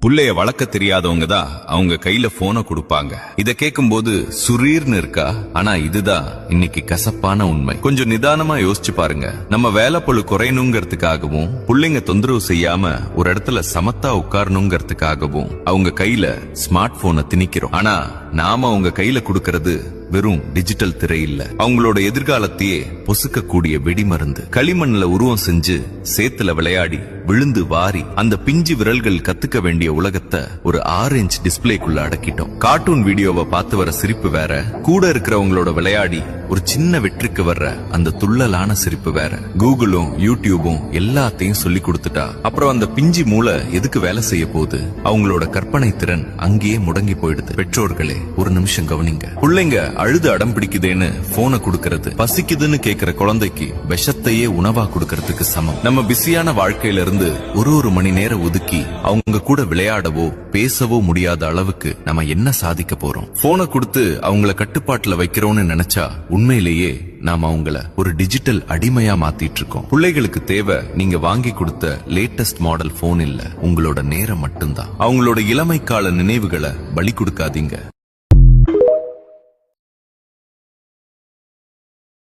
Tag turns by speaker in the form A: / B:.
A: புள்ளைய வளர்க்க தெரியாதவங்க தான் அவங்க கையில போனை கொடுப்பாங்க. இத கேட்கும்போது சுரீர்னு இருக்கா, ஆனா இதுதான் இன்னைக்கு கசப்பான உண்மை. கொஞ்சம் நிதானமா யோசிச்சு பாருங்க. நம்ம வேலை பளு குறையணுங்கிறதுக்காகவும் புள்ளைங்க தொந்தரவு செய்யாம ஒரு இடத்துல சமத்தா உட்காரணுங்கிறதுக்காகவும் அவங்க கையில ஸ்மார்ட் போனை திணிக்கிறோம். ஆனா நாம அவங்க கையில கொடுக்கறது வெறும் டிஜிட்டல் திரை இல்ல, அவங்களோட எதிர்காலத்தையே பொசுக்கக்கூடிய வெடிமருந்து. களிமண்ல உருவம் செஞ்சு சேத்துல விளையாடி விழுந்து வாரி அந்த பிஞ்சு விரல்கள் கத்துக்க வேண்டிய உலகத்தை ஒரு 6 இன்ச் டிஸ்பிளேக்குள்ள அடக்கிட்டோம். கார்ட்டூன் வீடியோவை பார்த்து வர சிரிப்பு வேற, கூட இருக்கிறவங்களோட விளையாடி ஒரு சின்ன வெற்றிக்கு வர்ற அந்த துள்ளலான சிரிப்பு வேற. கூகுளும் யூடியூபும் எல்லாத்தையும் சொல்லி கொடுத்துட்டா அப்புறம் அந்த பிஞ்சி மூளை எதுக்கு வேலை செய்ய போகுது? அவங்களோட கற்பனை திறன் அங்கேயே முடங்கி போயிடுது. பெற்றோர்களே, ஒரு நிமிஷம் கவனிங்க. பிள்ளைங்க அழுது அடம் பிடிக்குதேன்னு போனை கொடுக்கறது பசிக்குதுன்னு கேக்குற குழந்தைக்கு விஷத்தையே உணவா கொடுக்கறதுக்கு சமம். நம்ம பிஸியான வாழ்க்கையில இருந்து ஒரு மணி நேரம் ஒதுக்கி அவங்க கூட விளையாடவோ பேசவோ முடியாத அளவுக்கு நம்ம என்ன சாதிக்க போறோம்? போனை கொடுத்து அவங்கள கட்டுப்பாட்டுல வைக்கிறோம்னு நினைச்சா உண்மையிலேயே நாம அவங்கள ஒரு டிஜிட்டல் அடிமையா மாத்திட்டு இருக்கோம். பிள்ளைகளுக்கு தேவை நீங்க வாங்கி கொடுத்த லேட்டஸ்ட் மாடல் போன் இல்ல, உங்களோட நேரம் மட்டும்தான். அவங்களோட இளமை கால நினைவுகளை பலி கொடுக்காதீங்க.